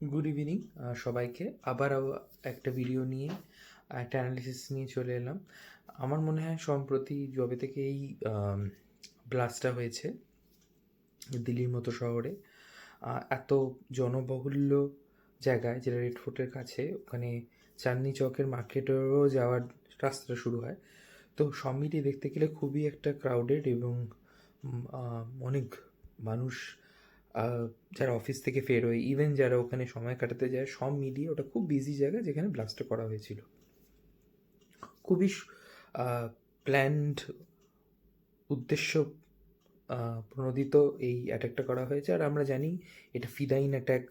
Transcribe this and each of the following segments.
Good evening সবাইকে। আবারও একটা ভিডিও নিয়ে একটা অ্যানালিসিস নিয়ে চলে এলাম। আমার মনে হয় সম্প্রতি যবে থেকে এই ব্লাস্টটা হয়েছে দিল্লির মতো শহরে, এত জনবহুল্য জায়গায় যেটা রেড ফোর্টের কাছে, ওখানে চাঁদনি চকের মার্কেটেরও যাওয়ার রাস্তা শুরু হয়। তো সব মিলিয়ে দেখতে গেলে খুবই একটা ক্রাউডেড এবং অনেক মানুষ যারা অফিস থেকে ফেরোয়, ইভেন যারা ওখানে সময় কাটাতে যায়, সব মিলিয়ে ওটা খুব বিজি জায়গা যেখানে ব্লাস্টটা করা হয়েছিল। খুবই প্ল্যান্ড, উদ্দেশ্য প্রণোদিত এই অ্যাটাকটা করা হয়েছে। আর আমরা জানি এটা ফিদাইন অ্যাটাক,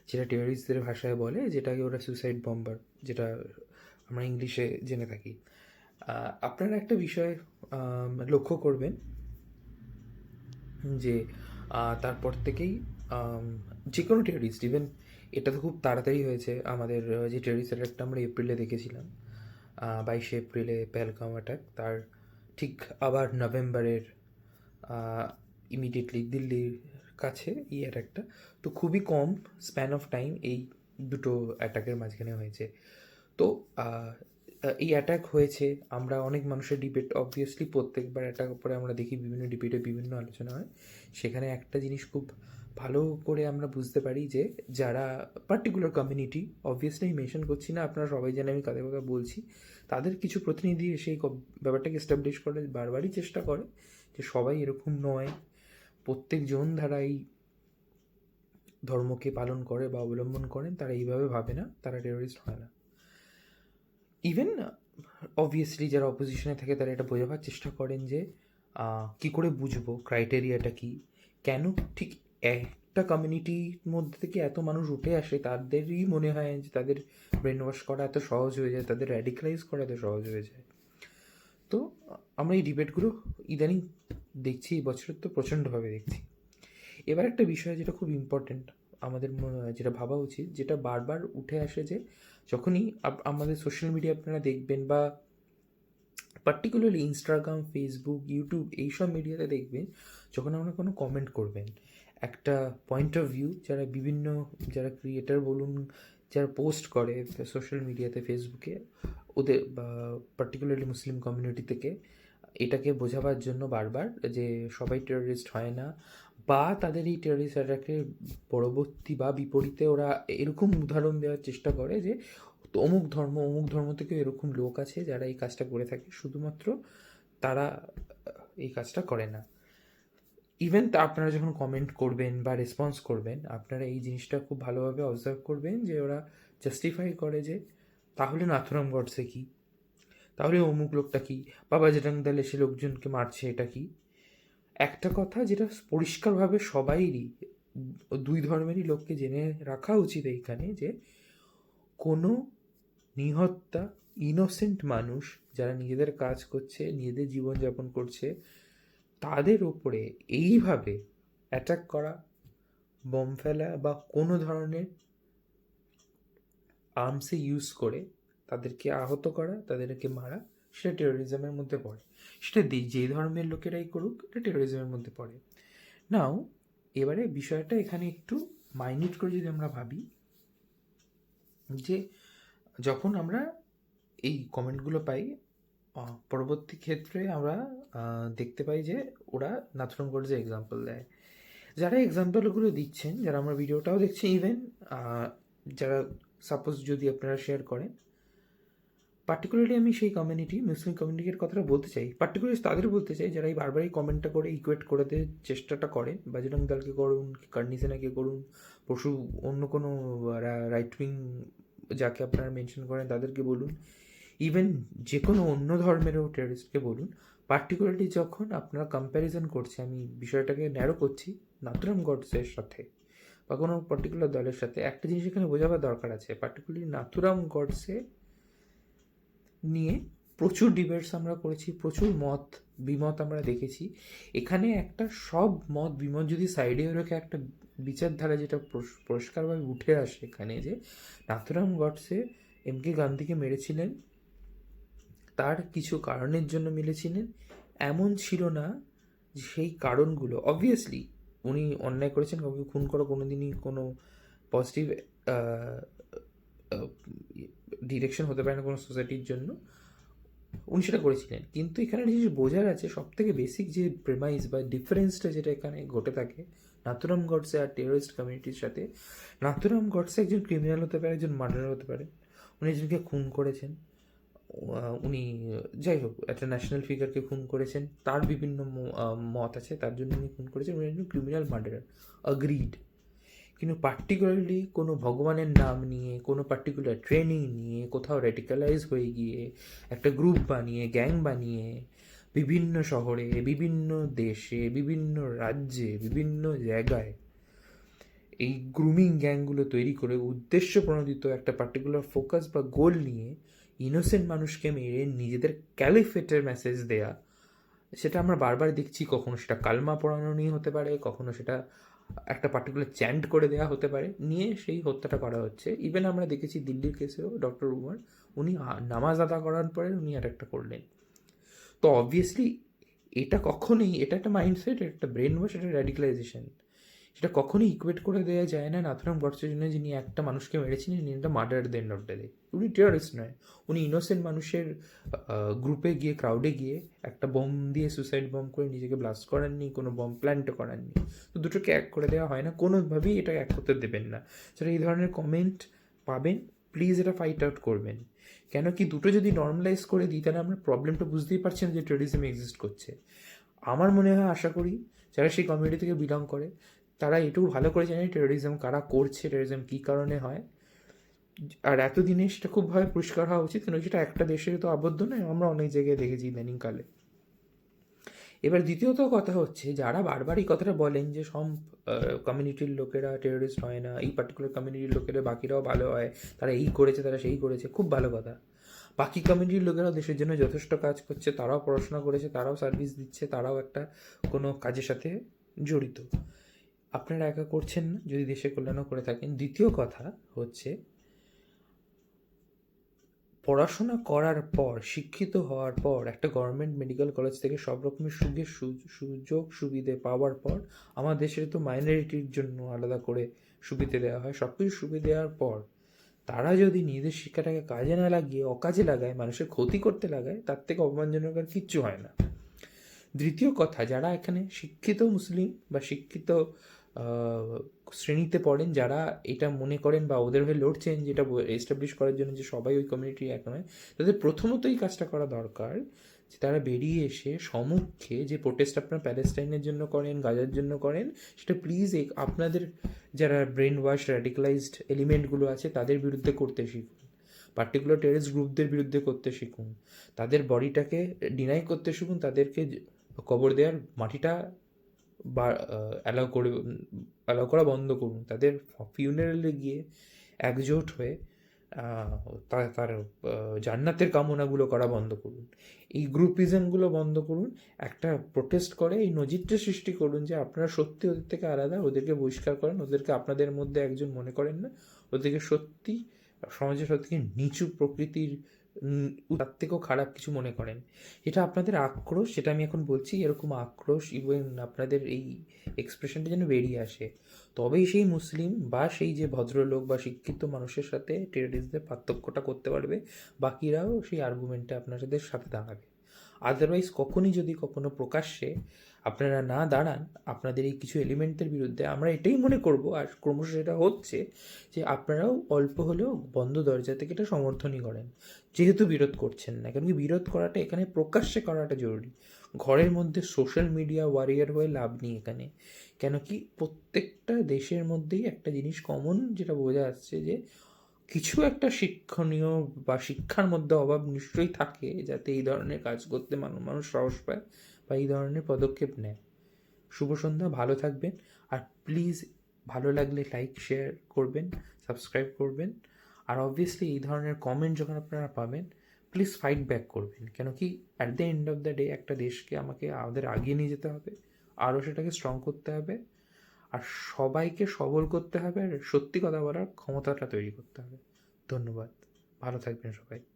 যেটা টেররিস্টদের ভাষায় বলে, যেটাকে ওরা সুসাইড বম্বার, যেটা আমরা ইংলিশে জেনে থাকি। আপনারা একটা বিষয় লক্ষ্য করবেন যে তারপর থেকেই যে কোনো টেররিস্ট, ইভেন এটা তো খুব তাড়াতাড়ি হয়েছে। আমাদের যে টেররিস্ট অ্যাটাকটা আমরা এপ্রিলে দেখেছিলাম, 22শে এপ্রিলে পেহেলগাম অ্যাটাক, তার ঠিক আবার নভেম্বরের ইমিডিয়েটলি দিল্লির কাছে এই অ্যাটাকটা। তো খুবই কম স্প্যান অফ টাইম এই দুটো অ্যাটাকের মাঝখানে হয়েছে। তো এই অ্যাটাক হয়েছে, আমরা অনেক মানুষের ডিবেট, অবভিয়াসলি প্রত্যেকবার অ্যাটাক পরে আমরা দেখি বিভিন্ন ডিবেটে বিভিন্ন আলোচনা হয়। সেখানে একটা জিনিস খুব ভালো করে আমরা বুঝতে পারি যে যারা পার্টিকুলার কমিউনিটি, অবভিয়াসলি আমি মেনশন করছি না, আপনারা সবাই জানেন আমি কাদের কথা বলছি, তাদের কিছু প্রতিনিধি সেই ব্যাপারটাকে এস্টাবলিশ করে বারবারই চেষ্টা করে যে সবাই এরকম নয়, প্রত্যেকজন যারা এই ধর্মকে পালন করে বা অবলম্বন করেন তারা এইভাবে ভাবে না, তারা টেরোরিস্ট হয় না। ইভেন অবভিয়াসলি যারা অপোজিশনে থাকে তারা এটা বোঝাবার চেষ্টা করেন যে কী করে বুঝবো ক্রাইটেরিয়াটা কী, কেন ঠিক একটা কমিউনিটির মধ্যে থেকে এত মানুষ উঠে আসে, তাদেরই মনে হয় যে তাদের ব্রেন ওয়াশ করা এত সহজ হয়ে যায়, তাদের র্যাডিক্যালাইজ করা এত সহজ হয়ে যায়। তো আমরা এই ডিবেটগুলো ইদানিং দেখছি, এই বছরের তো প্রচণ্ডভাবে দেখছি। এবার একটা বিষয় যেটা খুব ইম্পর্ট্যান্ট আমাদের যেটা ভাবা উচিত, যেটা বারবার উঠে আসে, যে যখনই আমাদের সোশ্যাল মিডিয়া আপনারা দেখবেন, বা পার্টিকুলারলি ইনস্টাগ্রাম, ফেসবুক, ইউটিউব এইসব মিডিয়াতে দেখবেন, যখন আমরা কোনো কমেন্ট করবেন, একটা পয়েন্ট অফ ভিউ যারা ক্রিয়েটার বলুন, যারা পোস্ট করে সোশ্যাল মিডিয়াতে, ফেসবুকে, ওদের বা পার্টিকুলারলি মুসলিম কমিউনিটি থেকে এটাকে বোঝাবার জন্য বারবার যে সবাই টেররিস্ট হয় না, বা তাদের এই টেররিস্ট অ্যাটাকের পরবর্তী বা বিপরীতে ওরা এরকম উদাহরণ দেওয়ার চেষ্টা করে যে অমুক ধর্ম থেকেও এরকম লোক আছে যারা এই কাজটা করে থাকে, শুধুমাত্র তারা এই কাজটা করে না। ইভেন তা আপনারা যখন কমেন্ট করবেন বা রেসপন্স করবেন, আপনারা এই জিনিসটা খুব ভালোভাবে অবজার্ভ করবেন যে ওরা জাস্টিফাই করে যে তাহলে নাথুরাম গডসে কী, তাহলে অমুক লোকটা কী, বা বজরং দল এসে লোকজনকে মারছে, এটা কি? একটা কথা যেটা পরিষ্কারভাবে সবাইরই, দুই ধর্মেরই লোককে জেনে রাখা উচিত এইখানে, যে কোনো নিহত্যা, ইনোসেন্ট মানুষ যারা নিজেদের কাজ করছে, নিজেদের জীবনযাপন করছে, তাদের ওপরে এইভাবে অ্যাটাক করা, বোম ফেলা, বা কোনো ধরনের আর্মসে ইউজ করে তাদেরকে আহত করা, তাদেরকে মারা, সেটা টেরোরিজমের মধ্যে পড়ে। সেটা যে ধর্মের লোকেরাই করুক, এটা টেরোরিজমের মধ্যে পড়ে। নাও এবারে বিষয়টা এখানে একটু মাইনিউট করে যদি আমরা ভাবি, যে যখন আমরা এই কমেন্টগুলো পাই, পরবর্তী ক্ষেত্রে আমরা দেখতে পাই যে ওরা নাথুরাম গডসে এক্সাম্পল দেয়। যারা এক্সাম্পলগুলো দিচ্ছেন, যারা আমরা ভিডিওটাও দেখছি, ইভেন যারা সাপোজ যদি আপনারা শেয়ার করেন, পার্টিকুলারলি আমি সেই কমিউনিটি, মুসলিম কমিউনিটির কথাটা বলতে চাই, পার্টিকুলারলি তাদের বলতে চাই যারা এই বারবারই কমেন্টটা করে ইকুয়েট করে দেওয়ার চেষ্টাটা করেন, বজরং দলকে করুন, কার্নি সেনাকে করুন, পশু অন্য কোনো রাইট উইং যাকে আপনারা মেনশন করেন তাদেরকে বলুন, ইভেন যে কোনো অন্য ধর্মেরও টেররিস্টকে বলুন, পার্টিকুলারলি যখন আপনারা কম্প্যারিজন করছে, আমি বিষয়টাকে ন্যারো করছি নাথুরাম গডসের সাথে বা কোনো পার্টিকুলার দলের সাথে, একটা জিনিস এখানে বোঝাবার দরকার আছে। পার্টিকুলারলি নাথুরাম গডসে নিয়ে প্রচুর ডিবেটস আমরা করেছি, প্রচুর মত বিমত আমরা দেখেছি। এখানে একটা সব মত বিমত যদি সাইডে রেখে একটা বিচারধারা যেটা পরিষ্কারভাবে উঠে আসে এখানে, যে নাথুরাম গডসে এম.কে. গান্ধীকে মেরেছিলেন তার কিছু কারণের জন্য মেরেছিলেন, এমন ছিল না যে সেই কারণগুলো, অবভিয়াসলি উনি অন্যায় করেছেন, কাউকে খুন করা কোনো দিনই কোনো পজিটিভ ডিরেকশন হতে পারে না কোনো সোসাইটির জন্য, উনি সেটা করেছিলেন। কিন্তু এখানে জিনিস বোঝার আছে, সব থেকে বেসিক যে প্রেমাইজ বা ডিফারেন্সটা যেটা এখানে ঘটে থাকে নাথুরাম গডসে আর টেরোরিস্ট কমিউনিটির সাথে, নাথুরাম গডসে একজন ক্রিমিনাল হতে পারে, একজন মার্ডার হতে পারে, উনি একজনকে খুন করেছেন, উনি যাই হোক একটা ন্যাশনাল ফিগারকে খুন করেছেন, তার বিভিন্ন মত আছে তার জন্য উনি খুন করেছেন, উনি একজন ক্রিমিনাল মার্ডারার, অ্যাগ্রিড। কিন্তু পার্টিকুলারলি কোনো ভগবানের নাম নিয়ে, কোনো পার্টিকুলার ট্রেনিং নিয়ে, কোথাও রেডিকালাইজ হয়ে গিয়ে একটা গ্রুপ বানিয়ে, গ্যাং বানিয়ে, বিভিন্ন শহরে, বিভিন্ন দেশে, বিভিন্ন রাজ্যে, বিভিন্ন জায়গায় এই গ্রুমিং গ্যাংগুলো তৈরি করে উদ্দেশ্য প্রণোদিত একটা পার্টিকুলার ফোকাস বা গোল নিয়ে ইনোসেন্ট মানুষকে মেরে নিজেদের ক্যালিফেটের মেসেজ দেয়া, সেটা আমরা বারবার দেখছি। কখনো সেটা কালমা পড়ানো নিয়ে হতে পারে, কখনো সেটা একটা পার্টিকুলার চ্যান্ট করে দেওয়া হতে পারে, নিয়ে সেই হত্যাটা করা হচ্ছে। ইভেন আমরা দেখেছি দিল্লির কেসেও ডক্টর উমর, উনি নামাজ আদা করার পরে উনি অ্যাটাকটা করলেন। তো অবভিয়াসলি এটা কখনোই, এটা একটা মাইন্ডসেট, এটা একটা ব্রেন ওয়াশ, এটা র্যাডিক্যালাইজেশন। সেটা কখনোই ইকুয়েট করে দেওয়া যায় না নাথুরাম গডসের জন্য, যিনি একটা মানুষকে মেরেছিলেন, ইনি একটা murder the end of the day. উনি টেররিস্ট নয়, উনি ইনোসেন্ট মানুষের গ্রুপে গিয়ে, ক্রাউডে গিয়ে একটা বম দিয়ে সুসাইড বম করে নিজেকে ব্লাস্ট করাননি, কোনো বম প্ল্যান্টও করাননি। তো দুটোকে এক করে দেওয়া হয় না, কোনোভাবেই এটা এক করতে দেবেন না। সেটা এই ধরনের কমেন্ট পাবেন, প্লিজ এটা ফাইট আউট করবেন। কেন কি দুটো যদি নর্মালাইজ করে দিই, তাহলে আমরা প্রবলেমটা বুঝতেই পারছি না যে টেররিজম এক্সিস্ট করছে। আমার মনে হয়, আশা করি যারা সেই কমিউনিটি থেকে বিলং করে তারা এটুকু ভালো করে জানে টেরোরিজম কারা করছে, টেরোরিজম কী কারণে হয়। আর এতদিনে সেটা খুবভাবে পরিষ্কার হওয়া উচিত, কিন্তু সেটা একটা দেশে তো আবদ্ধ নয়, আমরা অনেক জায়গায় দেখেছি ইদানিংকালে। এবার দ্বিতীয়ত কথা হচ্ছে, যারা বারবার এই কথাটা বলেন যে সব কমিউনিটির লোকেরা টেরোরিস্ট হয় না, এই পার্টিকুলার কমিউনিটির লোকেরা বাকিরাও ভালো হয়, তারা এই করেছে, তারা সেই করেছে, খুব ভালো কথা। বাকি কমিউনিটির লোকেরাও দেশের জন্য যথেষ্ট কাজ করছে, তারাও পড়াশোনা করেছে, তারাও সার্ভিস দিচ্ছে, তারাও একটা কোনো কাজের সাথে জড়িত। আপনারা একা করছেন না যদি দেশের কল্যাণও করে থাকেন। দ্বিতীয় কথা হচ্ছে, পড়াশোনা করার পর, শিক্ষিত হওয়ার পর, একটা গভর্নমেন্ট মেডিকেল কলেজ থেকে সব রকমের সুযোগ সুবিধে পাওয়ার পর, আমার দেশে তো মাইনরিটির জন্য আলাদা করে সুবিধে দেওয়া হয়, সব কিছু সুবিধে দেওয়ার পর তারা যদি নিজেদের শিক্ষাটাকে কাজে না লাগিয়ে অকাজে লাগায়, মানুষের ক্ষতি করতে লাগায়, তার থেকে অপমানজনক আর কিচ্ছু হয় না। দ্বিতীয় কথা, যারা এখানে শিক্ষিত মুসলিম বা শিক্ষিত শ্রেণীতে পড়েন, যারা এটা মনে করেন বা ওদের হয়ে লড়ছেন যেটা এস্টাবলিশ করার জন্য যে সবাই ওই কমিউনিটি এক নয়, তাদের প্রথমত এই কাজটা করা দরকার যে তারা বেরিয়ে এসে সম্মুখে যে প্রোটেস্ট আপনারা প্যালেস্টাইনের জন্য করেন, গাজার জন্য করেন, সেটা প্লিজ আপনাদের যারা ব্রেন ওয়াশ র্যাডিক্যালাইজড এলিমেন্টগুলো আছে তাদের বিরুদ্ধে করতে শিখুন, পার্টিকুলার টেররিস্ট গ্রুপদের বিরুদ্ধে করতে শিখুন, তাদের বডিটাকে ডিনাই করতে শিখুন, তাদেরকে কবর দেওয়ার মাটিটা বা অ্যালাউ করা বন্ধ করুন, তাদের ফিউনারেলে গিয়ে একজোট হয়ে তার জান্নাতের কামনাগুলো করা বন্ধ করুন, এই গ্রুপিজমগুলো বন্ধ করুন, একটা প্রোটেস্ট করে এই নজিরটা সৃষ্টি করুন যে আপনারা সত্যি ওদের থেকে আলাদা, ওদেরকে বহিষ্কার করেন, ওদেরকে আপনাদের মধ্যে একজন মনে করেন না, ওদেরকে সত্যি সমাজের সত্যি নিচু প্রকৃতির, তার থেকেও খারাপ কিছু মনে করেন। এটা আপনাদের আক্রোশ, যেটা আমি এখন বলছি, এরকম আক্রোশ ইভেন আপনাদের এই এক্সপ্রেশনটা যেন বেরিয়ে আসে, তবেই সেই মুসলিম বা সেই যে ভদ্রলোক বা শিক্ষিত মানুষের সাথে টেররিস্টদের পার্থক্যটা করতে পারবে, বাকিরাও সেই আর্গুমেন্টে আপনাদের সাথে দাঁড়াবে। আদারওয়াইজ কখনই যদি কখনো প্রকাশ্যে আপনারা না দাঁড়ান আপনাদের এই কিছু এলিমেন্টের বিরুদ্ধে, আমরা এটাই মনে করব, আর ক্রমশ সেটা হচ্ছে, যে আপনারাও অল্প হলেও বন্ধ দরজা থেকে এটা সমর্থনই করেন, যেহেতু বিরোধ করছেন না। কারণ কি বিরোধ করাটা এখানে প্রকাশ্যে করাটা জরুরি, ঘরের মধ্যে সোশ্যাল মিডিয়া ওয়ারিয়ার হয়ে লাভ নেই এখানে। কেন কি প্রত্যেকটা দেশের মধ্যেই একটা জিনিস কমন যেটা বোঝা যাচ্ছে, যে কিছু একটা শিক্ষণীয় বা শিক্ষার মধ্যে অভাব নিশ্চয়ই থাকে, যাতে এই ধরনের কাজ করতে মানুষ সাহস পায় বা এই ধরনের পদক্ষেপ নেয়। শুভ সন্ধ্যা, ভালো থাকবেন, আর প্লিজ ভালো লাগলে লাইক শেয়ার করবেন, সাবস্ক্রাইব করবেন, আর অবভিয়াসলি এই ধরনের কমেন্ট যখন আপনারা পাবেন প্লিজ ফাইট ব্যাক করবেন। কেন কি at the end of the day একটা দেশকে আমাদের আগিয়ে নিয়ে যেতে হবে, আরও সেটাকে স্ট্রং করতে হবে, আর সবাইকে সবল করতে হবে, আর সত্যি কথা বলার ক্ষমতাটা তৈরি করতে হবে। ধন্যবাদ, ভালো থাকবেন সবাই।